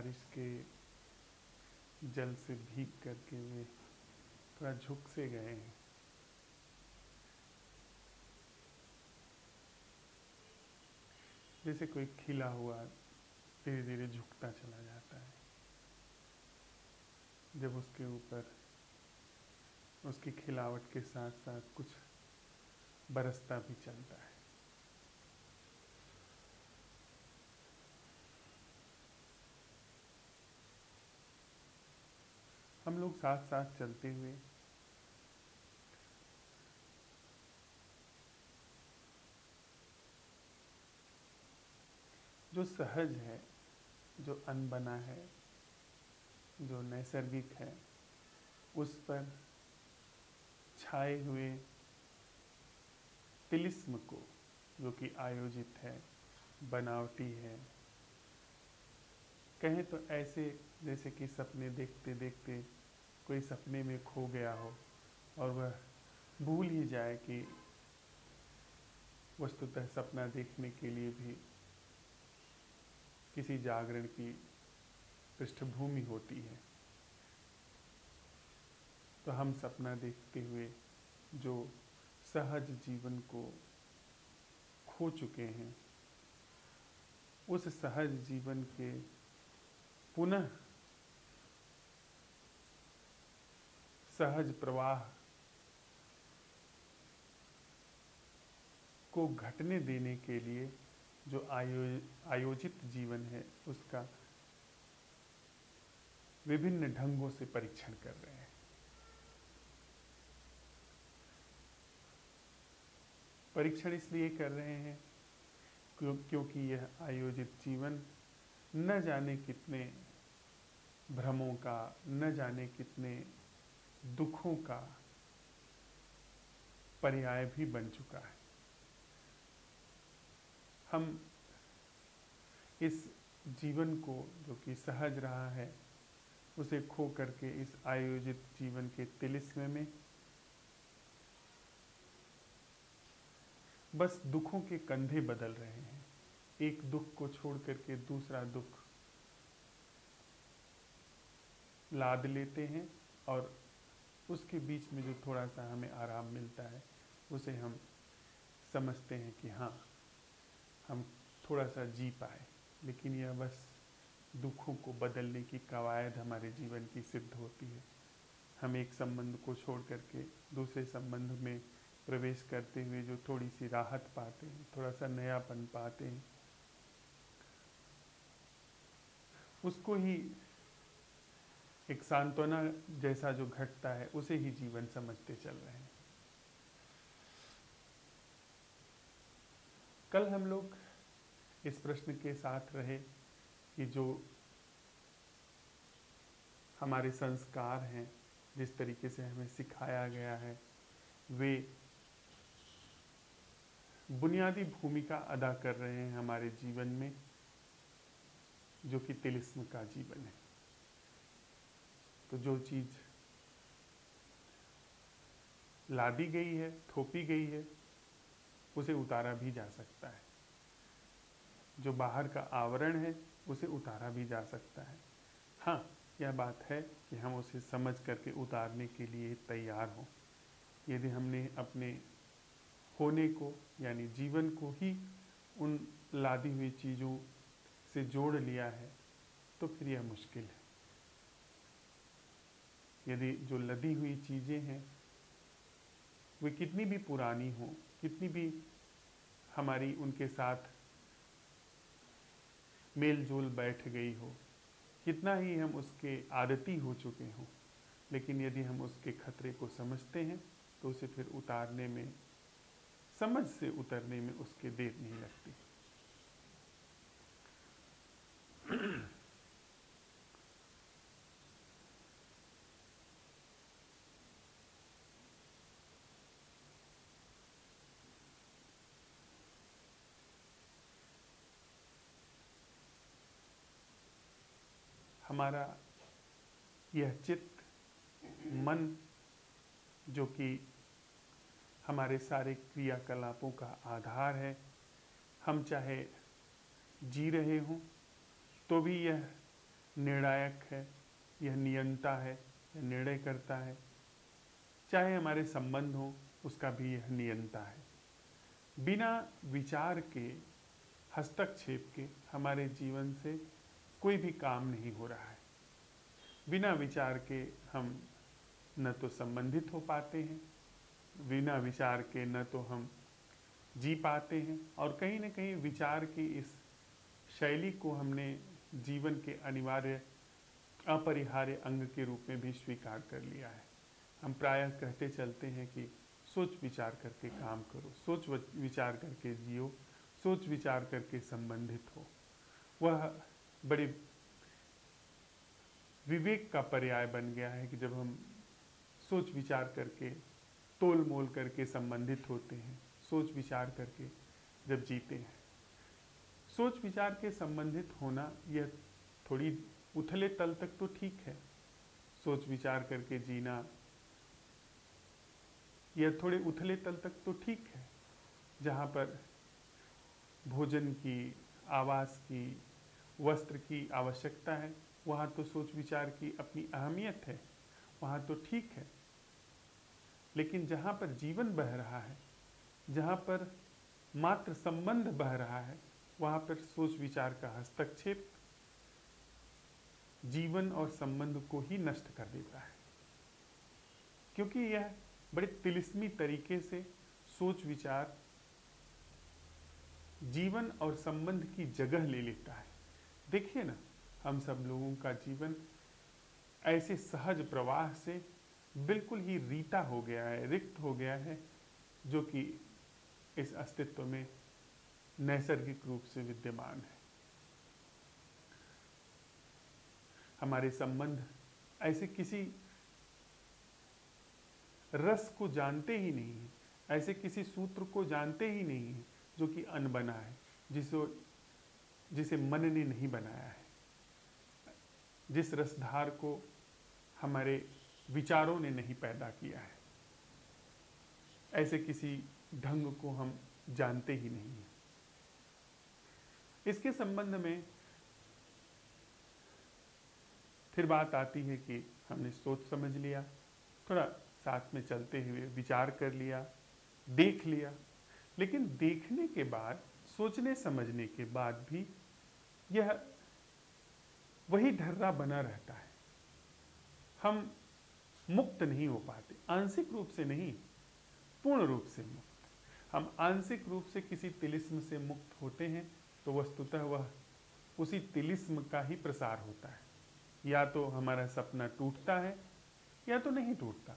बारिश के जल से भीग करके वे थोड़ा झुक से गए हैं। जैसे कोई खिला हुआ धीरे धीरे झुकता चला जाता है जब उसके ऊपर उसकी खिलावट के साथ साथ कुछ बरसता भी चलता है। हम लोग साथ साथ चलते हुए जो सहज है, जो अनबना है, जो नैसर्गिक है, उस पर छाए हुए तिलिस्म को, जो कि आयोजित है, बनावटी है, कहें तो ऐसे जैसे कि सपने देखते देखते कोई सपने में खो गया हो और वह भूल ही जाए कि वस्तुतः सपना देखने के लिए भी किसी जागरण की पृष्ठभूमि होती है। तो हम सपना देखते हुए जो सहज जीवन को खो चुके हैं, उस सहज जीवन के पुनः सहज प्रवाह को घटने देने के लिए जो आयोजित जीवन है, उसका विभिन्न ढंगों से परीक्षण कर रहे हैं। परीक्षण इसलिए कर रहे हैं क्योंकि यह आयोजित जीवन न जाने कितने भ्रमों का, न जाने कितने दुखों का पर्याय भी बन चुका है। हम इस जीवन को, जो कि सहज रहा है, उसे खो करके इस आयोजित जीवन के तिलिस्म में बस दुखों के कंधे बदल रहे हैं। एक दुख को छोड़ करके दूसरा दुख लाद लेते हैं और उसके बीच में जो थोड़ा सा हमें आराम मिलता है, उसे हम समझते हैं कि हाँ, हम थोड़ा सा जी पाए। लेकिन यह बस दुखों को बदलने की कवायद हमारे जीवन की सिद्ध होती है। हम एक संबंध को छोड़ करके दूसरे संबंध में प्रवेश करते हुए जो थोड़ी सी राहत पाते हैं, थोड़ा सा नयापन पाते हैं, उसको ही एक सांत्वना जैसा जो घटता है, उसे ही जीवन समझते चल रहे हैं। कल हम लोग इस प्रश्न के साथ रहे कि जो हमारे संस्कार हैं, जिस तरीके से हमें सिखाया गया है, वे बुनियादी भूमिका अदा कर रहे हैं हमारे जीवन में, जो कि तिलिस्म का जीवन है। तो जो चीज लादी गई है, थोपी गई है, उसे उतारा भी जा सकता है। जो बाहर का आवरण है, उसे उतारा भी जा सकता है। हाँ, यह बात है कि हम उसे समझ करके उतारने के लिए तैयार हों। यदि हमने अपने होने को, यानी जीवन को ही उन लादी हुई चीज़ों से जोड़ लिया है, तो फिर यह मुश्किल है। यदि जो लदी हुई चीज़ें हैं वे कितनी भी पुरानी हो, कितनी भी हमारी उनके साथ मेल जोल बैठ गई हो, कितना ही हम उसके आदती हो चुके हों, लेकिन यदि हम उसके खतरे को समझते हैं तो उसे फिर उतारने में, समझ से उतरने में उसके देर नहीं लगती। हमारा यह चित्त, मन, जो कि हमारे सारे क्रियाकलापों का आधार है, हम चाहे जी रहे हों तो भी यह निर्णायक है, यह नियंता है, यह निर्णय करता है। चाहे हमारे संबंध हो, उसका भी यह नियंता है। बिना विचार के, हस्तक्षेप के हमारे जीवन से कोई भी काम नहीं हो रहा है। बिना विचार के हम न तो संबंधित हो पाते हैं, बिना विचार के न तो हम जी पाते हैं, और कहीं न कहीं विचार की इस शैली को हमने जीवन के अनिवार्य अपरिहार्य अंग के रूप में भी स्वीकार कर लिया है। हम प्रायः कहते चलते हैं कि सोच विचार करके काम करो, सोच विचार करके जियो, सोच विचार करके संबंधित हो। वह बड़े विवेक का पर्याय बन गया है कि जब हम सोच विचार करके, तोल मोल करके संबंधित होते हैं, सोच विचार करके जब जीते हैं। सोच विचार के संबंधित होना यह थोड़ी उथले तल तक तो ठीक है। सोच विचार करके जीना यह थोड़े उथले तल तक तो ठीक है, जहाँ पर भोजन की, आवास की, वस्त्र की आवश्यकता है, वहाँ तो सोच विचार की अपनी अहमियत है, वहाँ तो ठीक है। लेकिन जहाँ पर जीवन बह रहा है, जहाँ पर मात्र संबंध बह रहा है, वहाँ पर सोच विचार का हस्तक्षेप जीवन और संबंध को ही नष्ट कर देता है। क्योंकि यह बड़े तिलिस्मी तरीके से सोच विचार जीवन और संबंध की जगह ले लेता है। देखिए ना, हम सब लोगों का जीवन ऐसे सहज प्रवाह से बिल्कुल ही रीता हो गया है, रिक्त हो गया है, जो कि इस अस्तित्व में नैसर्गिक रूप से विद्यमान है। हमारे संबंध ऐसे किसी रस को जानते ही नहीं है, ऐसे किसी सूत्र को जानते ही नहीं है जो कि अनबना है, जिसे मन ने नहीं बनाया है, जिस रसधार को हमारे विचारों ने नहीं पैदा किया है। ऐसे किसी ढंग को हम जानते ही नहीं हैं। इसके संबंध में फिर बात आती है कि हमने सोच समझ लिया, थोड़ा साथ में चलते हुए विचार कर लिया, देख लिया, लेकिन देखने के बाद, सोचने समझने के बाद भी यह वही ढर्रा बना रहता है। हम मुक्त नहीं हो पाते, आंशिक रूप से नहीं, पूर्ण रूप से मुक्त। हम आंशिक रूप से किसी तिलिस्म से मुक्त होते हैं तो वस्तुतः वह उसी तिलिस्म का ही प्रसार होता है। या तो हमारा सपना टूटता है या तो नहीं टूटता।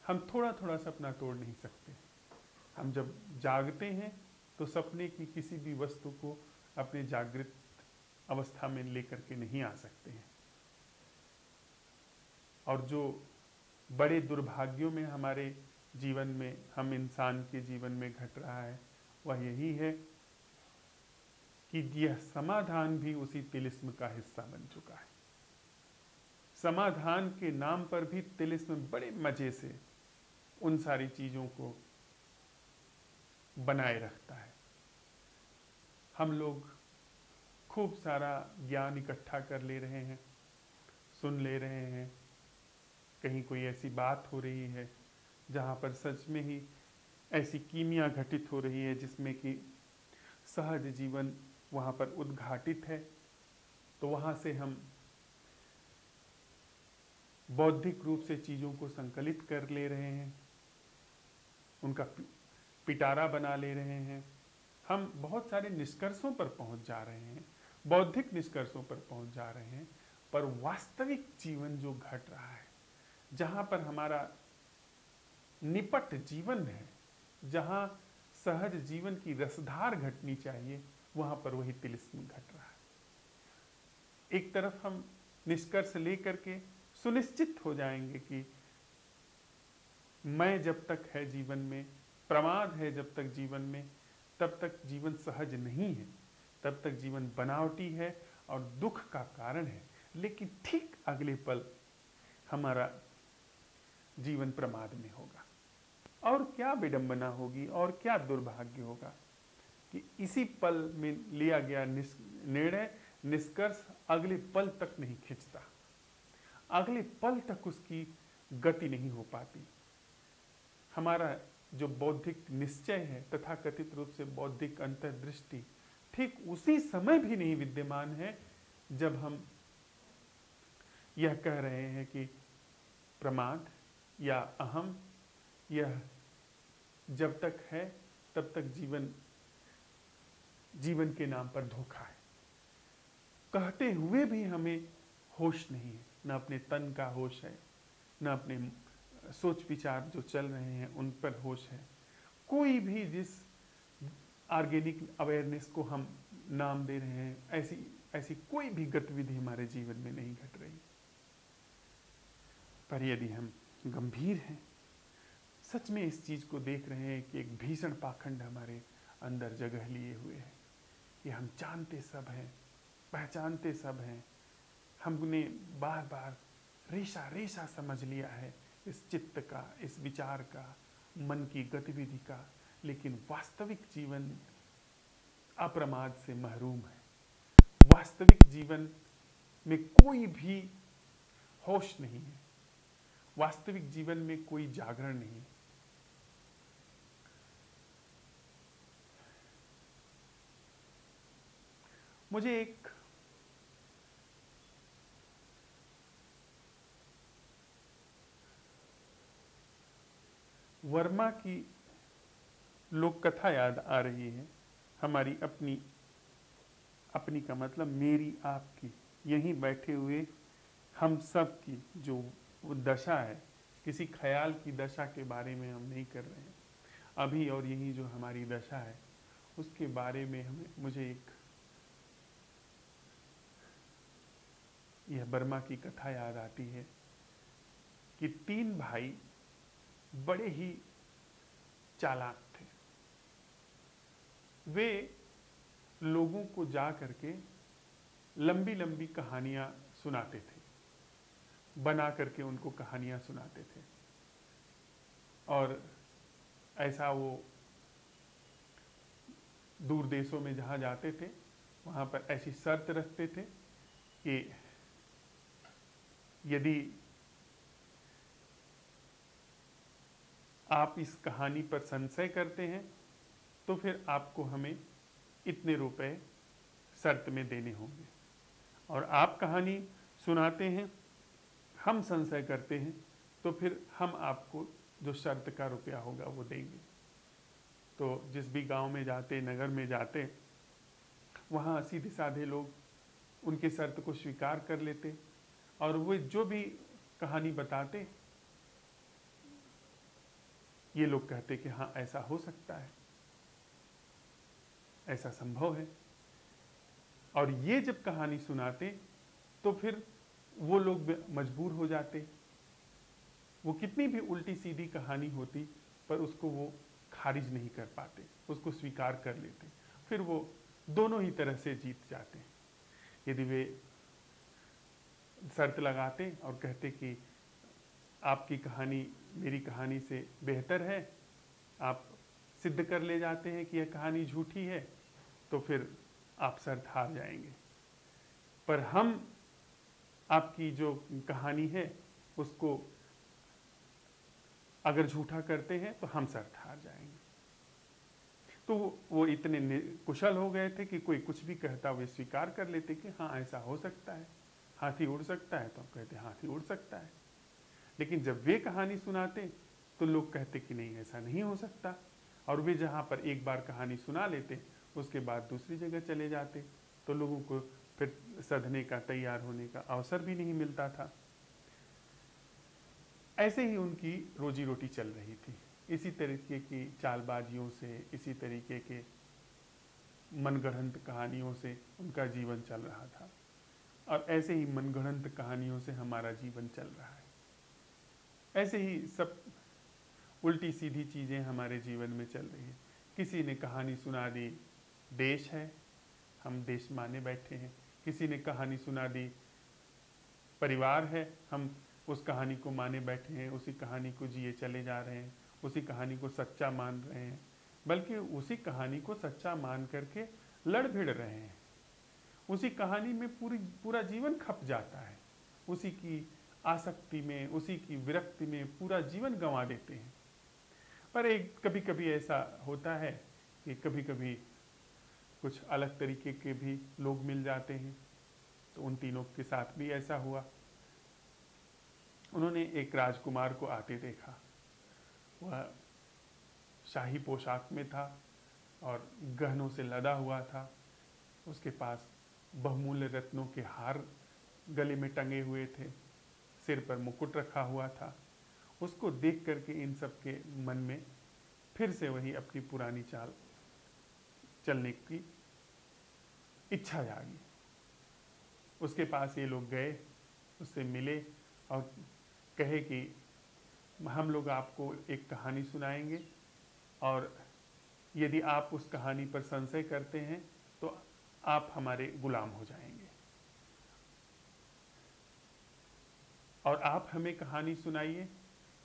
हम थोड़ा थोड़ा सपना तोड़ नहीं सकते। हम जब जागते हैं तो सपने की किसी भी वस्तु को अपने जागृत अवस्था में लेकर के नहीं आ सकते हैं। और जो बड़े दुर्भाग्यों में हमारे जीवन में, हम इंसान के जीवन में घट रहा है, वह यही है कि यह समाधान भी उसी तिलिस्म का हिस्सा बन चुका है। समाधान के नाम पर भी तिलिस्म बड़े मजे से उन सारी चीजों को बनाए रखता है। हम लोग खूब सारा ज्ञान इकट्ठा कर ले रहे हैं, सुन ले रहे हैं, कहीं कोई ऐसी बात हो रही है जहाँ पर सच में ही ऐसी कीमिया घटित हो रही है जिसमें कि सहज जीवन वहाँ पर उद्घाटित है, तो वहाँ से हम बौद्धिक रूप से चीज़ों को संकलित कर ले रहे हैं, उनका पिटारा बना ले रहे हैं। हम बहुत सारे निष्कर्षों पर पहुंच जा रहे हैं, बौद्धिक निष्कर्षों पर पहुंच जा रहे हैं, पर वास्तविक जीवन जो घट रहा है, जहाँ पर हमारा निपट जीवन है, जहाँ सहज जीवन की रसधार घटनी चाहिए, वहाँ पर वही तिलिस्म घट रहा है। एक तरफ हम निष्कर्ष लेकर के सुनिश्चित हो जाएंगे कि मैं जब तक है जीवन में, प्रमाद है जब तक जीवन में, तब तक जीवन सहज नहीं है, तब तक जीवन बनावटी है और दुख का कारण है। लेकिन ठीक अगले पल हमारा जीवन प्रमाद में होगा। और क्या विडंबना होगी और क्या दुर्भाग्य होगा कि इसी पल में लिया गया निर्णय निष्कर्ष अगले पल तक नहीं खिंचता, अगले पल तक उसकी गति नहीं हो पाती। हमारा जो बौद्धिक निश्चय है, तथा कथित रूप से बौद्धिक अंतर्दृष्टि, ठीक उसी समय भी नहीं विद्यमान है जब हम यह कह रहे हैं कि प्रमाद या अहम, यह जब तक है तब तक जीवन के नाम पर धोखा है। कहते हुए भी हमें होश नहीं है, न अपने तन का होश है, न अपने सोच विचार जो चल रहे हैं उन पर होश है। कोई भी जिस ऑर्गेनिक अवेयरनेस को हम नाम दे रहे हैं, ऐसी कोई भी गतिविधि हमारे जीवन में नहीं घट रही। पर यदि हम गंभीर हैं, सच में इस चीज को देख रहे हैं कि एक भीषण पाखंड हमारे अंदर जगह लिए हुए है, ये हम जानते सब हैं, पहचानते सब हैं, हमने बार बार रेशा रेशा समझ लिया है इस चित्त का, इस विचार का, मन की गतिविधि का, लेकिन वास्तविक जीवन अप्रमाद से महरूम है। वास्तविक जीवन में कोई भी होश नहीं है, वास्तविक जीवन में कोई जागरण नहीं है। मुझे एक वर्मा की लोक कथा याद आ रही है, हमारी अपनी का मतलब मेरी आपकी, यहीं बैठे हुए हम सब की जो वो दशा है, किसी ख्याल की दशा के बारे में हम नहीं कर रहे हैं अभी, और यही जो हमारी दशा है उसके बारे में मुझे एक यह बर्मा की कथा याद आती है कि 3 भाई बड़े ही चालाक थे। वे लोगों को जा करके लंबी लंबी कहानियां सुनाते थे, बना करके उनको कहानियां सुनाते थे। और ऐसा वो दूर देशों में जहां जाते थे वहां पर ऐसी शर्त रखते थे कि यदि आप इस कहानी पर संशय करते हैं तो फिर आपको हमें इतने रुपए शर्त में देने होंगे, और आप कहानी सुनाते हैं, हम संशय करते हैं, तो फिर हम आपको जो शर्त का रुपया होगा वो देंगे। तो जिस भी गांव में जाते, नगर में जाते, वहाँ सीधे साधे लोग उनके शर्त को स्वीकार कर लेते, और वो जो भी कहानी बताते ये लोग कहते कि हाँ ऐसा हो सकता है, ऐसा संभव है। और ये जब कहानी सुनाते तो फिर वो लोग मजबूर हो जाते, वो कितनी भी उल्टी सीधी कहानी होती पर उसको वो खारिज नहीं कर पाते, उसको स्वीकार कर लेते, फिर वो दोनों ही तरह से जीत जाते। यदि वे शर्त लगाते और कहते कि आपकी कहानी मेरी कहानी से बेहतर है, आप सिद्ध कर ले जाते हैं कि यह कहानी झूठी है, तो फिर आप शर्त हार जाएंगे। पर हम आपकी जो कहानी है उसको अगर झूठा करते हैं तो हम शर्त हार जाएंगे। तो वो इतने कुशल हो गए थे कि कोई कुछ भी कहता वे स्वीकार कर लेते कि हाँ ऐसा हो सकता है, हाथी उड़ सकता है, तो हम कहते हाथी उड़ सकता है। लेकिन जब वे कहानी सुनाते तो लोग कहते कि नहीं ऐसा नहीं हो सकता, और वे जहाँ पर एक बार कहानी सुना लेते उसके बाद दूसरी जगह चले जाते, तो लोगों को फिर सधने का, तैयार होने का अवसर भी नहीं मिलता था। ऐसे ही उनकी रोजी रोटी चल रही थी, इसी तरीके की चालबाजियों से, इसी तरीके के मनगढ़ंत कहानियों से उनका जीवन चल रहा था, और ऐसे ही मनगढ़ंत कहानियों से हमारा जीवन चल रहा है। ऐसे ही सब उल्टी सीधी चीज़ें हमारे जीवन में चल रही हैं। किसी ने कहानी सुना दी देश है, हम देश माने बैठे हैं। किसी ने कहानी सुना दी परिवार है, हम उस कहानी को माने बैठे हैं, उसी कहानी को जिए चले जा रहे हैं, उसी कहानी को सच्चा मान रहे हैं, बल्कि उसी कहानी को सच्चा मान करके लड़ भिड़ रहे हैं। उसी कहानी में पूरा जीवन खप जाता है, उसी की आसक्ति में, उसी की विरक्ति में पूरा जीवन गंवा देते हैं। पर एक कभी कभी ऐसा होता है कि कभी कभी कुछ अलग तरीके के भी लोग मिल जाते हैं। तो उन तीनों के साथ भी ऐसा हुआ। उन्होंने एक राजकुमार को आते देखा। वह शाही पोशाक में था और गहनों से लदा हुआ था। उसके पास बहुमूल्य रत्नों के हार गले में टंगे हुए थे, सिर पर मुकुट रखा हुआ था। उसको देख करके इन सब के मन में फिर से वही अपनी पुरानी चाल चलने की इच्छा जागी। उसके पास ये लोग गए, उससे मिले और कहे कि हम लोग आपको एक कहानी सुनाएंगे और यदि आप उस कहानी पर संशय करते हैं तो आप हमारे गुलाम हो जाएंगे, और आप हमें कहानी सुनाइए।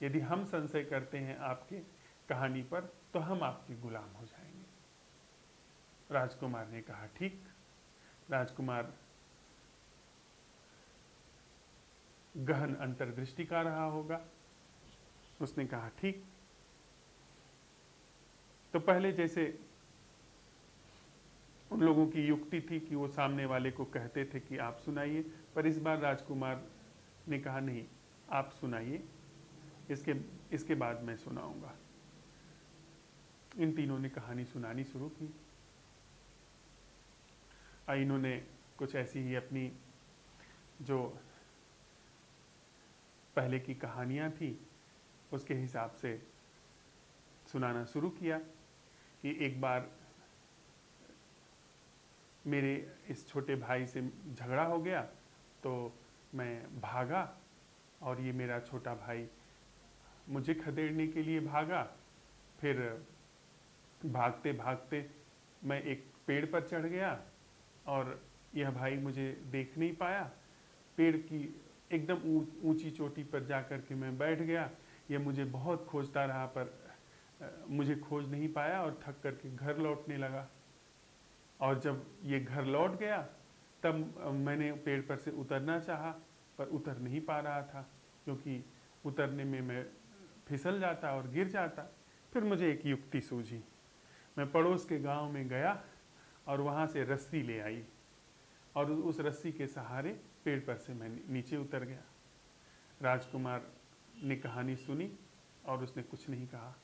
यदि हम संशय करते हैं आपके कहानी पर तो हम आपके गुलाम हो जाएंगे। राजकुमार ने कहा ठीक। राजकुमार गहन अंतर्दृष्टि का रहा होगा। उसने कहा ठीक। तो पहले जैसे उन लोगों की युक्ति थी कि वो सामने वाले को कहते थे कि आप सुनाइए, पर इस बार राजकुमार ने कहा नहीं, आप सुनाइए, इसके बाद मैं सुनाऊंगा। इन तीनों ने कहानी सुनानी शुरू की। इन्होंने कुछ ऐसी ही अपनी जो पहले की कहानियां थी उसके हिसाब से सुनाना शुरू किया कि एक बार मेरे इस छोटे भाई से झगड़ा हो गया तो मैं भागा और ये मेरा छोटा भाई मुझे खदेड़ने के लिए भागा। फिर भागते भागते मैं एक पेड़ पर चढ़ गया और यह भाई मुझे देख नहीं पाया। पेड़ की एकदम ऊंची चोटी पर जाकर के मैं बैठ गया। यह मुझे बहुत खोजता रहा पर मुझे खोज नहीं पाया और थक करके घर लौटने लगा। और जब ये घर लौट गया तब मैंने पेड़ पर से उतरना चाहा पर उतर नहीं पा रहा था, क्योंकि उतरने में मैं फिसल जाता और गिर जाता। फिर मुझे एक युक्ति सूझी। मैं पड़ोस के गांव में गया और वहाँ से रस्सी ले आई और उस रस्सी के सहारे पेड़ पर से मैं नीचे उतर गया। राजकुमार ने कहानी सुनी और उसने कुछ नहीं कहा।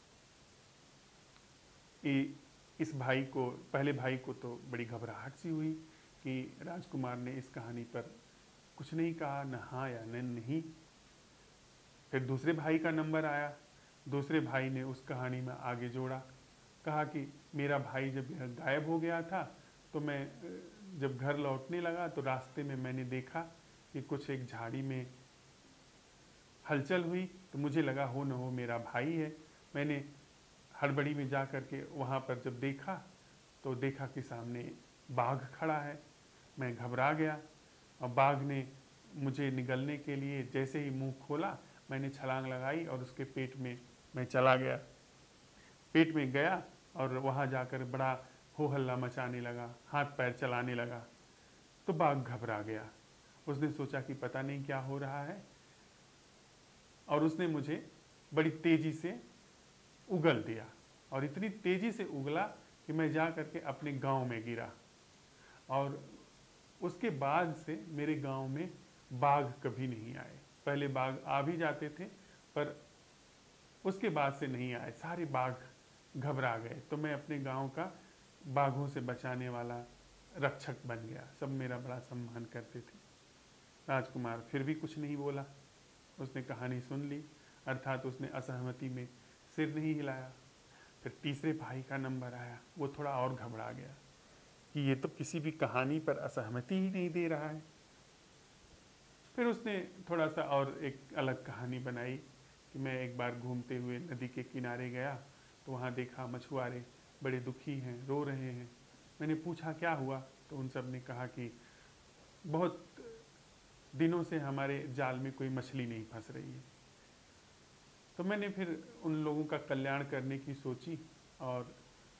इस भाई को, पहले भाई को तो बड़ी घबराहट सी हुई कि राजकुमार ने इस कहानी पर कुछ नहीं कहा, न हाँ या न नहीं। फिर दूसरे भाई का नंबर आया। दूसरे भाई ने उस कहानी में आगे जोड़ा, कहा कि मेरा भाई जब यह गायब हो गया था तो मैं जब घर लौटने लगा तो रास्ते में मैंने देखा कि कुछ एक झाड़ी में हलचल हुई, तो मुझे लगा हो न हो मेरा भाई है। मैंने हड़बड़ी में जा कर के वहाँ पर जब देखा तो देखा कि सामने बाघ खड़ा है। मैं घबरा गया और बाघ ने मुझे निगलने के लिए जैसे ही मुंह खोला मैंने छलांग लगाई और उसके पेट में मैं चला गया। पेट में गया और वहाँ जाकर बड़ा हो हल्ला मचाने लगा, हाथ पैर चलाने लगा। तो बाघ घबरा गया। उसने सोचा कि पता नहीं क्या हो रहा है और उसने मुझे बड़ी तेजी से उगल दिया और इतनी तेजी से उगला कि मैं जा करके अपने गांव में गिरा। और उसके बाद से मेरे गांव में बाघ कभी नहीं आए। पहले बाघ आ भी जाते थे पर उसके बाद से नहीं आए, सारे बाघ घबरा गए। तो मैं अपने गांव का बाघों से बचाने वाला रक्षक बन गया। सब मेरा बड़ा सम्मान करते थे। राजकुमार फिर भी कुछ नहीं बोला। उसने कहानी सुन ली, अर्थात उसने असहमति में सिर नहीं हिलाया। फिर तीसरे भाई का नंबर आया। वो थोड़ा और घबरा गया कि ये तो किसी भी कहानी पर असहमति ही नहीं दे रहा है। फिर उसने थोड़ा सा और एक अलग कहानी बनाई कि मैं एक बार घूमते हुए नदी के किनारे गया तो वहाँ देखा मछुआरे बड़े दुखी हैं, रो रहे हैं। मैंने पूछा क्या हुआ, तो उन सब ने कहा कि बहुत दिनों से हमारे जाल में कोई मछली नहीं फंस रही है। तो मैंने फिर उन लोगों का कल्याण करने की सोची और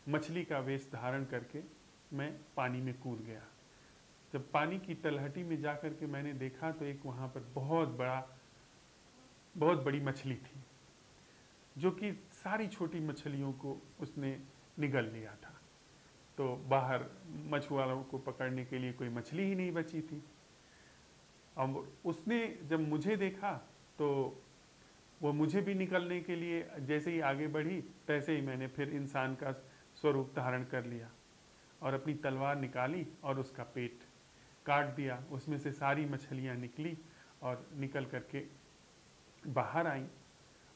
मछली का वेश धारण करके मैं पानी में कूद गया। जब पानी की तलहटी में जा कर के मैंने देखा तो एक वहाँ पर बहुत बड़ी मछली थी, जो कि सारी छोटी मछलियों को उसने निगल लिया था। तो बाहर मछुआरों को पकड़ने के लिए कोई मछली ही नहीं बची थी। अब उसने जब मुझे देखा तो वो मुझे भी निकलने के लिए जैसे ही आगे बढ़ी, तैसे ही मैंने फिर इंसान का स्वरूप धारण कर लिया और अपनी तलवार निकाली और उसका पेट काट दिया। उसमें से सारी मछलियाँ निकली और निकल करके बाहर आईं,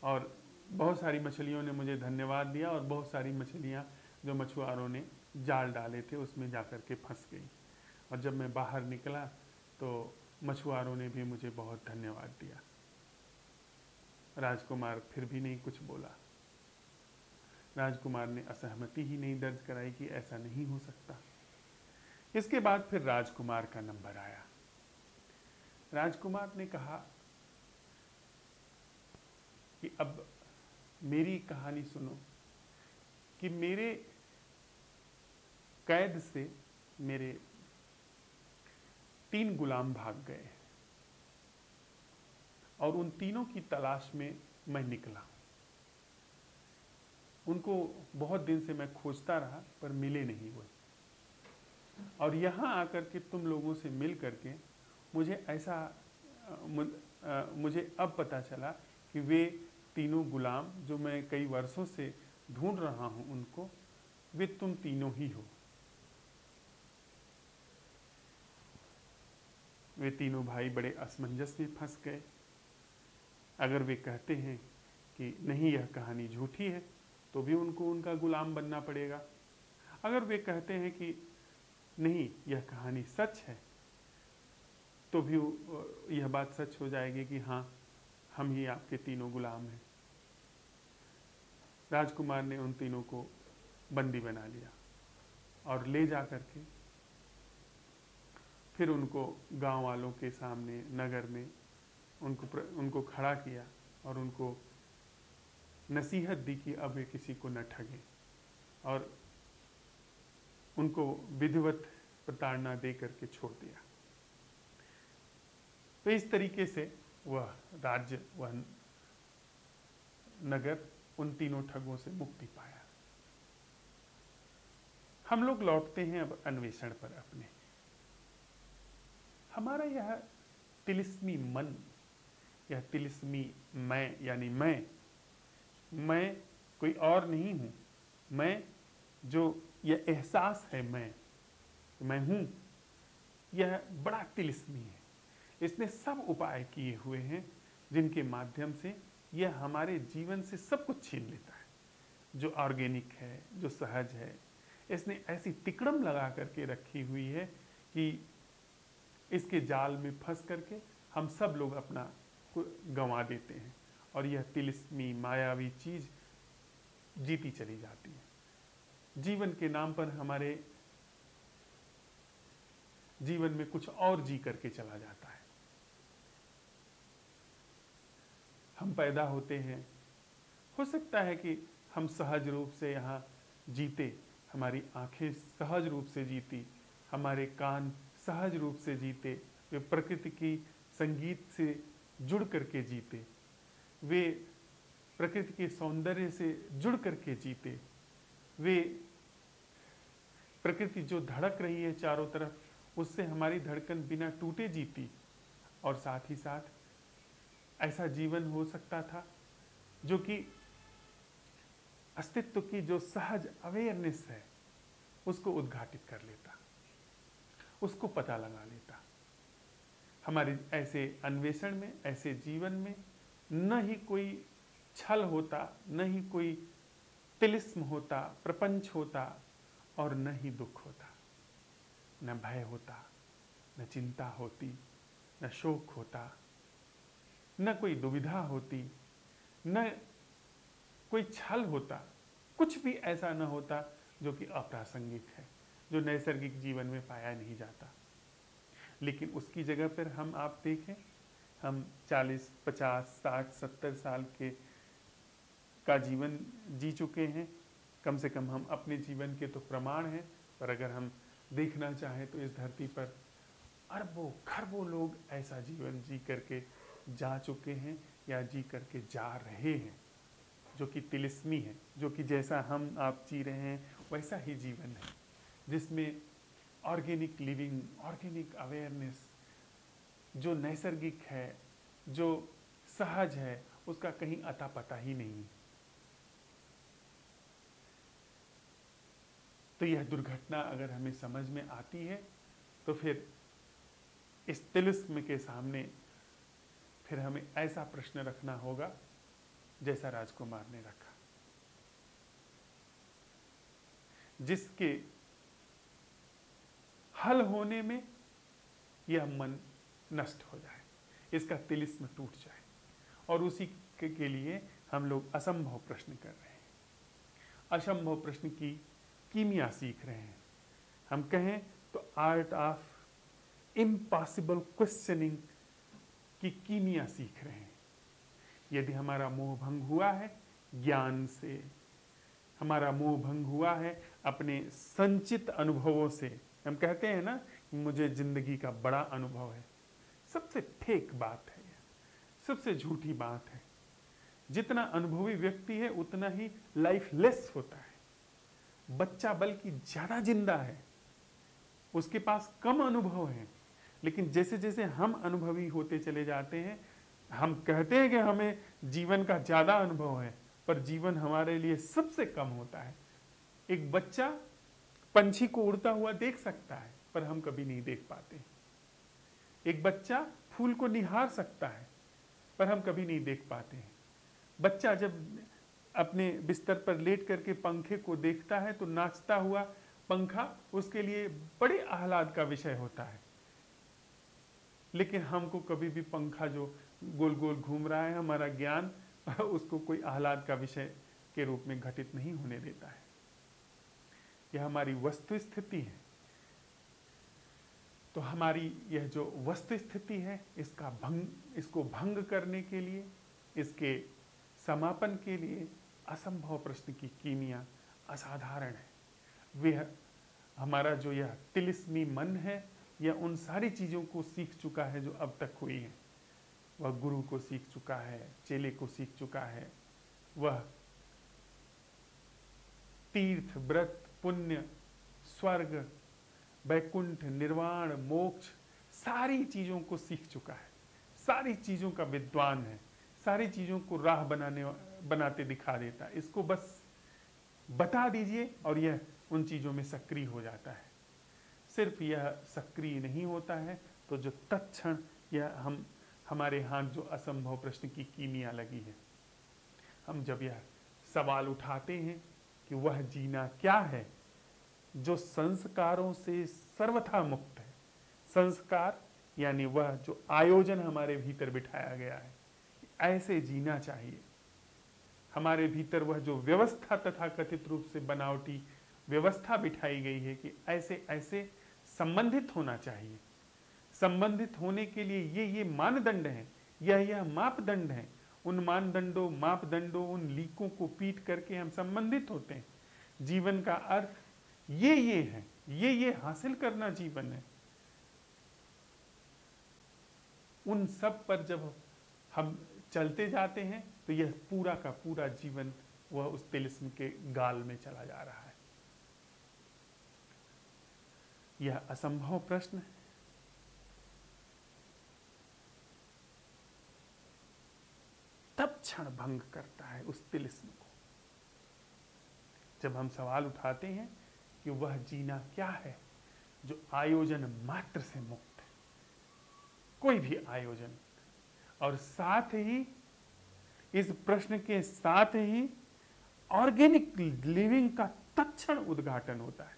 और बहुत सारी मछलियों ने मुझे धन्यवाद दिया, और बहुत सारी मछलियाँ जो मछुआरों ने जाल डाले थे उसमें जा कर के फंस गई। और जब मैं बाहर निकला तो मछुआरों ने भी मुझे बहुत धन्यवाद दिया। राजकुमार फिर भी नहीं कुछ बोला। राजकुमार ने असहमति ही नहीं दर्ज कराई कि ऐसा नहीं हो सकता। इसके बाद फिर राजकुमार का नंबर आया। राजकुमार ने कहा कि अब मेरी कहानी सुनो, कि मेरे कैद से मेरे 3 गुलाम भाग गए और उन तीनों की तलाश में मैं निकला। उनको बहुत दिन से मैं खोजता रहा पर मिले नहीं हुए, और यहाँ आकर के तुम लोगों से मिल करके मुझे अब पता चला कि वे तीनों गुलाम जो मैं कई वर्षों से ढूंढ रहा हूँ उनको, वे तुम तीनों ही हो। वे तीनों भाई बड़े असमंजस में फंस गए। अगर वे कहते हैं कि नहीं यह कहानी झूठी है तो भी उनको उनका गुलाम बनना पड़ेगा। अगर वे कहते हैं कि नहीं यह कहानी सच है तो भी यह बात सच हो जाएगी कि हाँ हम ही आपके तीनों गुलाम हैं। राजकुमार ने उन तीनों को बंदी बना लिया और ले जा करके फिर उनको गांव वालों के सामने नगर में उनको खड़ा किया और उनको नसीहत दी कि अब वे किसी को न ठगे, और उनको विधिवत प्रताड़ना दे करके छोड़ दिया। तो इस तरीके से वह राज्य, वह नगर उन तीनों ठगों से मुक्ति पाया। हम लोग लौटते हैं अब अन्वेषण पर अपने। हमारा यह तिलिस्मी मन, यह तिलिस्मी मैं, यानी मैं कोई और नहीं हूं। मैं जो यह एहसास है मैं हूं, यह बड़ा तिलिस्मी है। इसने सब उपाय किए हुए हैं जिनके माध्यम से यह हमारे जीवन से सब कुछ छीन लेता है, जो ऑर्गेनिक है, जो सहज है। इसने ऐसी तिकड़म लगा करके रखी हुई है कि इसके जाल में फंस करके हम सब लोग अपना गंवा देते हैं, और यह तिलिस्मी मायावी चीज जीती चली जाती है। जीवन के नाम पर हमारे जीवन में कुछ और जी करके चला जाता है। हम पैदा होते हैं, हो सकता है कि हम सहज रूप से यहाँ जीते, हमारी आंखें सहज रूप से जीती, हमारे कान सहज रूप से जीते, वे प्रकृति की संगीत से जुड़ करके जीते, वे प्रकृति के सौंदर्य से जुड़ करके जीते, वे प्रकृति जो धड़क रही है चारों तरफ उससे हमारी धड़कन बिना टूटे जीती। और साथ ही साथ ऐसा जीवन हो सकता था जो कि अस्तित्व की जो सहज अवेयरनेस है उसको उद्घाटित कर लेता, उसको पता लगा लेता। हमारे ऐसे अन्वेषण में, ऐसे जीवन में न ही कोई छल होता, न ही कोई तिलिस्म होता, प्रपंच होता, और न ही दुख होता, न भय होता, न चिंता होती, न शोक होता, न कोई दुविधा होती, न कोई छल होता। कुछ भी ऐसा न होता जो कि अप्रासंगिक है, जो नैसर्गिक जीवन में पाया नहीं जाता। लेकिन उसकी जगह पर हम आप देखें, हम 40, 50, 60, 70 साल का जीवन जी चुके हैं। कम से कम हम अपने जीवन के तो प्रमाण हैं, पर अगर हम देखना चाहें तो इस धरती पर अरबों खरबों लोग ऐसा जीवन जी करके जा चुके हैं या जी करके जा रहे हैं, जो कि तिलिस्मी है, जो कि जैसा हम आप जी रहे हैं वैसा ही जीवन है, जिसमें ऑर्गेनिक लिविंग, ऑर्गेनिक अवेयरनेस, जो नैसर्गिक है, जो सहज है, उसका कहीं अता पता ही नहीं। तो यह दुर्घटना अगर हमें समझ में आती है तो फिर इस तिलिस्म के सामने फिर हमें ऐसा प्रश्न रखना होगा जैसा राजकुमार ने रखा, जिसके हल होने में यह मन नष्ट हो जाए, इसका तिलिस्म टूट जाए, और उसी के लिए हम लोग असंभव प्रश्न कर रहे हैं, असंभव प्रश्न की कीमिया सीख रहे हैं। हम कहें तो आर्ट ऑफ इम्पॉसिबल क्वेश्चनिंग की कीमिया सीख रहे हैं। यदि हमारा मोह भंग हुआ है ज्ञान से, हमारा मोह भंग हुआ है अपने संचित अनुभवों से, हम कहते हैं ना कि मुझे जिंदगी का बड़ा अनुभव है, सबसे फेक बात है, सबसे झूठी बात है। जितना अनुभवी व्यक्ति है उतना ही लाइफलेस होता है। बच्चा बल्कि ज्यादा जिंदा है, उसके पास कम अनुभव है, लेकिन जैसे जैसे हम अनुभवी होते चले जाते हैं, हम कहते हैं कि हमें जीवन का ज्यादा अनुभव है, पर जीवन हमारे लिए सबसे कम होता है। एक बच्चा पंछी को उड़ता हुआ देख सकता है, पर हम कभी नहीं देख पाते। एक बच्चा फूल को निहार सकता है, पर हम कभी नहीं देख पाते हैं। बच्चा जब अपने बिस्तर पर लेट करके पंखे को देखता है तो नाचता हुआ पंखा उसके लिए बड़े आह्लाद का विषय होता है, लेकिन हमको कभी भी पंखा जो गोल गोल घूम रहा है, हमारा ज्ञान उसको कोई आह्लाद का विषय के रूप में घटित नहीं होने देता है। यह हमारी वस्तु स्थिति है। तो हमारी यह जो वस्तु स्थिति है, इसको भंग करने के लिए, इसके समापन के लिए असंभव प्रश्न की कीमिया असाधारण है। वह हमारा जो यह तिलिस्मी मन है, यह उन सारी चीज़ों को सीख चुका है जो अब तक हुई हैं। वह गुरु को सीख चुका है, चेले को सीख चुका है, वह तीर्थ, व्रत, पुण्य, स्वर्ग, वैकुंठ, निर्वाण, मोक्ष, सारी चीज़ों को सीख चुका है, सारी चीज़ों का विद्वान है, सारी चीज़ों को राह बनाते दिखा देता है। इसको बस बता दीजिए और यह उन चीज़ों में सक्रिय हो जाता है। सिर्फ यह सक्रिय नहीं होता है तो जो तत्क्षण यह हमारे हाथ जो असंभव प्रश्न की कीमिया लगी है, हम जब यह सवाल उठाते हैं कि वह जीना क्या है जो संस्कारों से सर्वथा मुक्त है। संस्कार यानी वह जो आयोजन हमारे भीतर बिठाया गया है, ऐसे जीना चाहिए। हमारे भीतर वह जो व्यवस्था तथा कथित रूप से बनावटी व्यवस्था बिठाई गई है कि ऐसे ऐसे संबंधित होना चाहिए। संबंधित होने के लिए ये मानदंड हैं, यह मापदंड हैं। उन मानदंडों, मापदंडों, उन लीकों को पीट करके हम संबंधित होते हैं। जीवन का अर्थ ये है, ये हासिल करना जीवन है। उन सब पर जब हम चलते जाते हैं तो यह पूरा का पूरा जीवन वह उस तिलिस्म के गाल में चला जा रहा है। यह असंभव प्रश्न है। तब क्षण भंग करता है उस तिलिस्म को, जब हम सवाल उठाते हैं कि वह जीना क्या है जो आयोजन मात्र से मुक्त है, कोई भी आयोजन। और साथ ही इस प्रश्न के साथ ही ऑर्गेनिक लिविंग का तत्क्षण उद्घाटन होता है।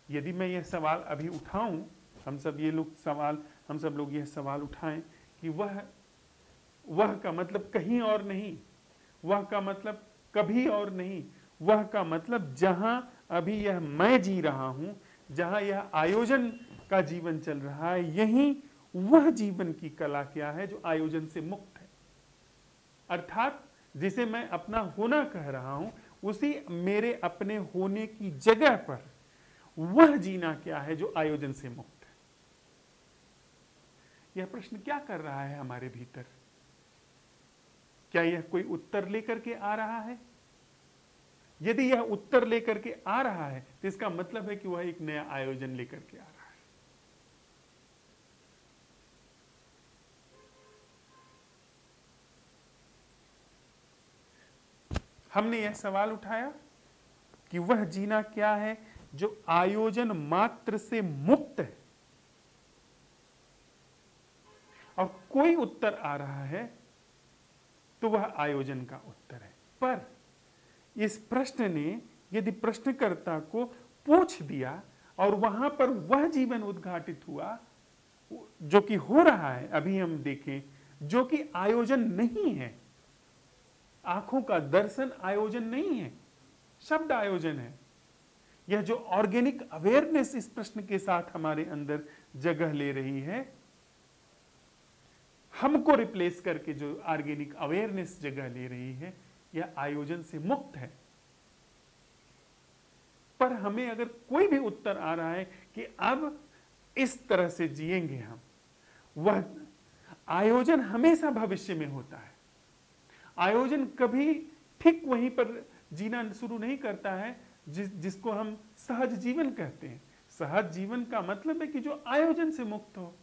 यदि मैं यह सवाल अभी उठाऊं, हम सब लोग यह सवाल उठाएं कि वह का मतलब कहीं और नहीं, वह का मतलब कभी और नहीं, वह का मतलब जहां अभी यह मैं जी रहा हूं, जहां यह आयोजन का जीवन चल रहा है, यही वह जीवन की कला क्या है जो आयोजन से मुक्त है। अर्थात जिसे मैं अपना होना कह रहा हूं, उसी मेरे अपने होने की जगह पर वह जीना क्या है जो आयोजन से मुक्त है। यह प्रश्न क्या कर रहा है हमारे भीतर? क्या यह कोई उत्तर लेकर के आ रहा है? यदि यह उत्तर लेकर के आ रहा है तो इसका मतलब है कि वह एक नया आयोजन लेकर के आ रहा है। हमने यह सवाल उठाया कि वह जीना क्या है जो आयोजन मात्र से मुक्त है, और कोई उत्तर आ रहा है तो वह आयोजन का उत्तर है। पर इस प्रश्न ने यदि प्रश्नकर्ता को पूछ दिया और वहां पर वह जीवन उद्घाटित हुआ जो कि हो रहा है, अभी हम देखें, जो कि आयोजन नहीं है, आंखों का दर्शन आयोजन नहीं है, शब्द आयोजन है। यह जो ऑर्गेनिक अवेयरनेस इस प्रश्न के साथ हमारे अंदर जगह ले रही है, हमको रिप्लेस करके जो ऑर्गेनिक अवेयरनेस जगह ले रही है, यह आयोजन से मुक्त है। पर हमें अगर कोई भी उत्तर आ रहा है कि अब इस तरह से जिएंगे हम, वह आयोजन हमेशा भविष्य में होता है। आयोजन कभी ठीक वहीं पर जीना शुरू नहीं करता है जिसको हम सहज जीवन कहते हैं। सहज जीवन का मतलब है कि जो आयोजन से मुक्त हो।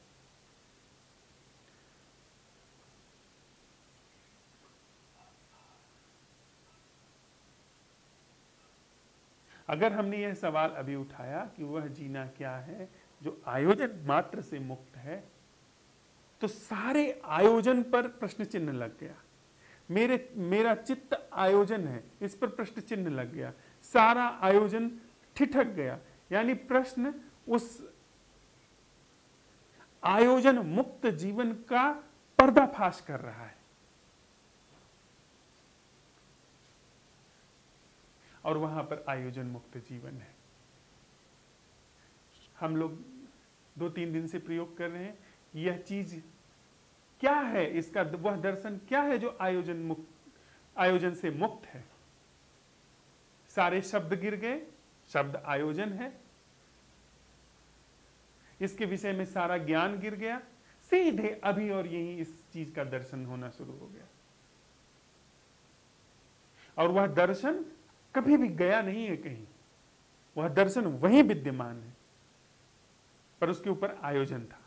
अगर हमने यह सवाल अभी उठाया कि वह जीना क्या है जो आयोजन मात्र से मुक्त है, तो सारे आयोजन पर प्रश्न चिन्ह लग गया। मेरा चित्त आयोजन है, इस पर प्रश्न चिन्ह लग गया। सारा आयोजन ठिठक गया। यानी प्रश्न उस आयोजन मुक्त जीवन का पर्दाफाश कर रहा है। और वहां पर आयोजन मुक्त जीवन है। हम लोग 2-3 दिन से प्रयोग कर रहे हैं। यह चीज क्या है, इसका वह दर्शन क्या है जो आयोजन से मुक्त है। सारे शब्द गिर गए, शब्द आयोजन है। इसके विषय में सारा ज्ञान गिर गया, सीधे अभी और यहीं इस चीज का दर्शन होना शुरू हो गया। और वह दर्शन कभी भी गया नहीं है कहीं, वह दर्शन वहीं विद्यमान है, पर उसके ऊपर आयोजन था।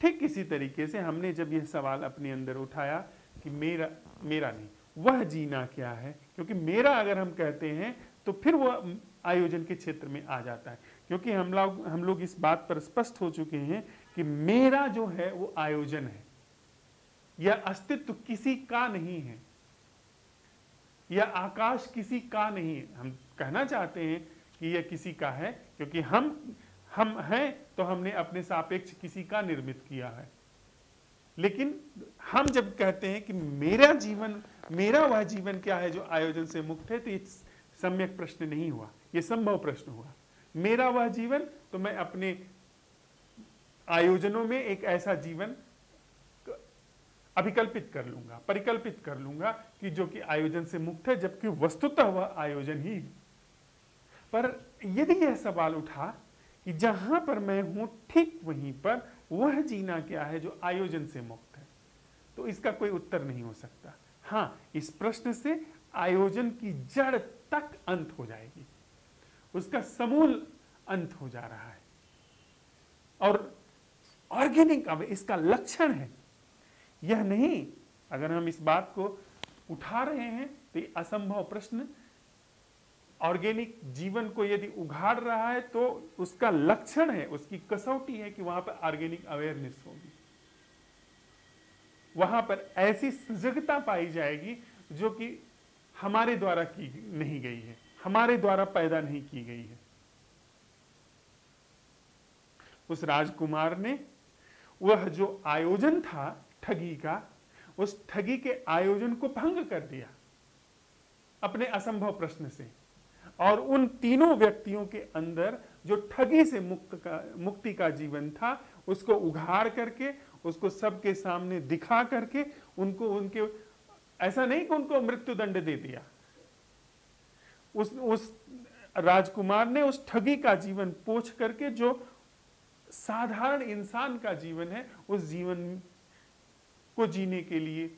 ठीक इसी तरीके से हमने जब यह सवाल अपने अंदर उठाया कि मेरा नहीं, वह जीना क्या है, क्योंकि मेरा अगर हम कहते हैं तो फिर वह आयोजन के क्षेत्र में आ जाता है। क्योंकि हम लोग इस बात पर स्पष्ट हो चुके हैं कि मेरा जो है वो आयोजन है। यह अस्तित्व किसी का नहीं है, यह आकाश किसी का नहीं है। हम कहना चाहते हैं कि यह किसी का है, क्योंकि हम हैं तो हमने अपने सापेक्ष किसी का निर्मित किया है। लेकिन हम जब कहते हैं कि मेरा वह जीवन क्या है जो आयोजन से मुक्त है, तो ये सम्यक प्रश्न नहीं हुआ, ये संभव प्रश्न हुआ। मेरा वह जीवन, तो मैं अपने आयोजनों में एक ऐसा जीवन अभिकल्पित कर लूंगा, परिकल्पित कर लूंगा कि जो कि आयोजन से मुक्त है, जबकि वस्तुतः वह आयोजन ही है। पर यदि यह सवाल उठा कि जहां पर मैं हूं ठीक वहीं पर वह जीना क्या है जो आयोजन से मुक्त है, तो इसका कोई उत्तर नहीं हो सकता। हां, इस प्रश्न से आयोजन की जड़ तक अंत हो जाएगी, उसका समूल अंत हो जा रहा है। और ऑर्गेनिक अब इसका लक्षण है, यह नहीं। अगर हम इस बात को उठा रहे हैं तो ये असंभव प्रश्न ऑर्गेनिक जीवन को यदि उघाड़ रहा है तो उसका लक्षण है, उसकी कसौटी है कि वहां पर ऑर्गेनिक अवेयरनेस होगी, वहां पर ऐसी सजगता पाई जाएगी जो कि हमारे द्वारा की नहीं गई है, हमारे द्वारा पैदा नहीं की गई है। उस राजकुमार ने वह जो आयोजन था ठगी का, उस ठगी के आयोजन को भंग कर दिया अपने असंभव प्रश्न से। और उन तीनों व्यक्तियों के अंदर जो ठगी से मुक्ति का जीवन था, उसको उघाड़ करके, उसको सबके सामने दिखा करके, उनके ऐसा नहीं कि उनको मृत्यु दंड दे दिया। उस राजकुमार ने उस ठगी का जीवन पोंछ करके जो साधारण इंसान का जीवन है, उस जीवन को जीने के लिए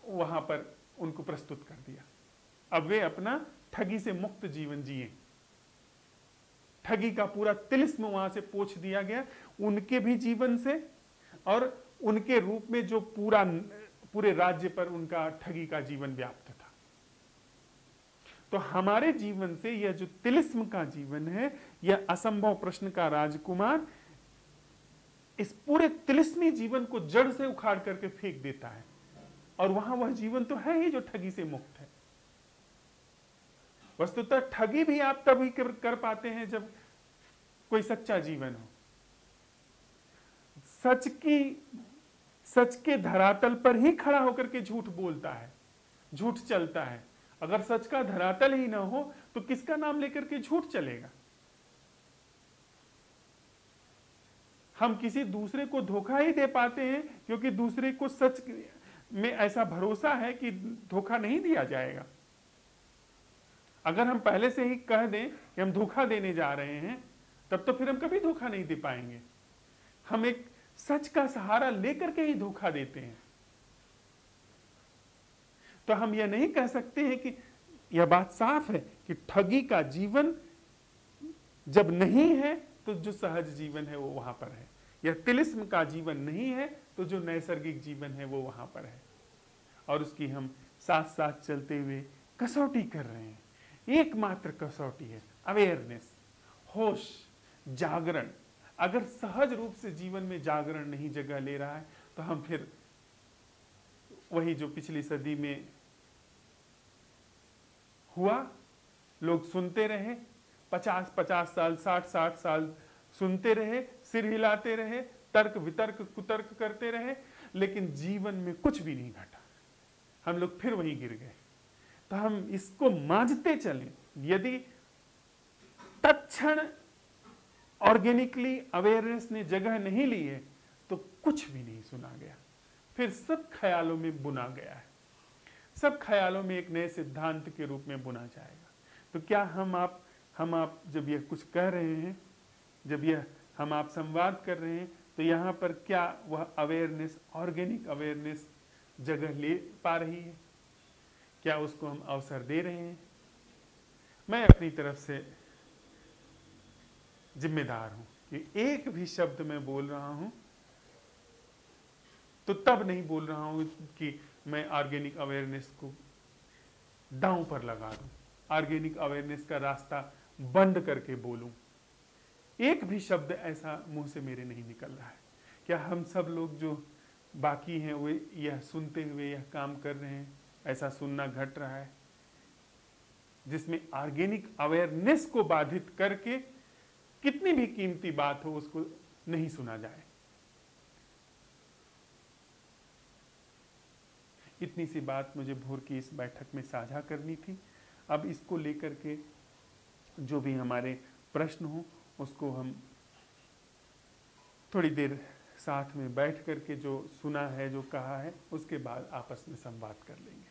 वहां पर उनको प्रस्तुत कर दिया। अब वे अपना ठगी से मुक्त जीवन जिए। ठगी का पूरा तिलिस्म वहां से पोंछ दिया गया उनके भी जीवन से, और उनके रूप में जो पूरे राज्य पर उनका ठगी का जीवन व्याप्त था। तो हमारे जीवन से यह जो तिलिस्म का जीवन है, यह असंभव प्रश्न का राजकुमार इस पूरे तिलिस्मी जीवन को जड़ से उखाड़ करके फेंक देता है, और वहां वह जीवन तो है ही जो ठगी से मुक्त है। वस्तुतः ठगी भी आप तभी कर पाते हैं जब कोई सच्चा जीवन हो। सच के धरातल पर ही खड़ा होकर के झूठ बोलता है, झूठ चलता है। अगर सच का धरातल ही ना हो तो किसका नाम लेकर के झूठ चलेगा? हम किसी दूसरे को धोखा ही दे पाते हैं क्योंकि दूसरे को सच में ऐसा भरोसा है कि धोखा नहीं दिया जाएगा। अगर हम पहले से ही कह दें कि हम धोखा देने जा रहे हैं, तब तो फिर हम कभी धोखा नहीं दे पाएंगे। हम एक सच का सहारा लेकर के ही धोखा देते हैं। तो हम यह नहीं कह सकते हैं कि यह बात साफ है कि ठगी का जीवन जब नहीं है तो जो सहज जीवन है वो वहां पर है। यह तिलिस्म का जीवन नहीं है तो जो नैसर्गिक जीवन है वो वहां पर है। और उसकी हम साथ साथ चलते हुए कसौटी कर रहे हैं। एकमात्र कसौटी है अवेयरनेस, होश, जागरण। अगर सहज रूप से जीवन में जागरण नहीं जगह ले रहा है तो हम फिर वही जो पिछली सदी में हुआ, लोग सुनते रहे 50-50 साल, 60-60 साल सुनते रहे, सिर हिलाते रहे, तर्क वितर्क कुतर्क करते रहे, लेकिन जीवन में कुछ भी नहीं घटा। हम लोग फिर वहीं गिर गए। तो हम इसको मांझते चलें। यदि तत्क्षण ऑर्गेनिकली अवेयरनेस ने जगह नहीं ली है तो कुछ भी नहीं सुना गया, फिर सब ख्यालों में बुना गया है। सब ख्यालों में एक नए सिद्धांत के रूप में बुना जाएगा। तो क्या हम आप जब यह कुछ कह रहे हैं, जब यह हम आप संवाद कर रहे हैं, तो यहाँ पर क्या वह अवेयरनेस, ऑर्गेनिक अवेयरनेस जगह ले पा रही है? क्या उसको हम अवसर दे रहे हैं? मैं अपनी तरफ से जिम्मेदार हूं कि एक भी शब्द मैं बोल रहा हूं तो तब नहीं बोल रहा हूं कि मैं ऑर्गेनिक अवेयरनेस को दांव पर लगा दूं, ऑर्गेनिक अवेयरनेस का रास्ता बंद करके बोलूं। एक भी शब्द ऐसा मुंह से मेरे नहीं निकल रहा है। क्या हम सब लोग जो बाकी हैं वे यह सुनते हुए यह काम कर रहे हैं? ऐसा सुनना घट रहा है जिसमें ऑर्गेनिक अवेयरनेस को बाधित करके कितनी भी कीमती बात हो उसको नहीं सुना जाए। इतनी सी बात मुझे भोर की इस बैठक में साझा करनी थी। अब इसको लेकर के जो भी हमारे प्रश्न हो उसको हम थोड़ी देर साथ में बैठ करके जो सुना है, जो कहा है, उसके बाद आपस में संवाद कर लेंगे।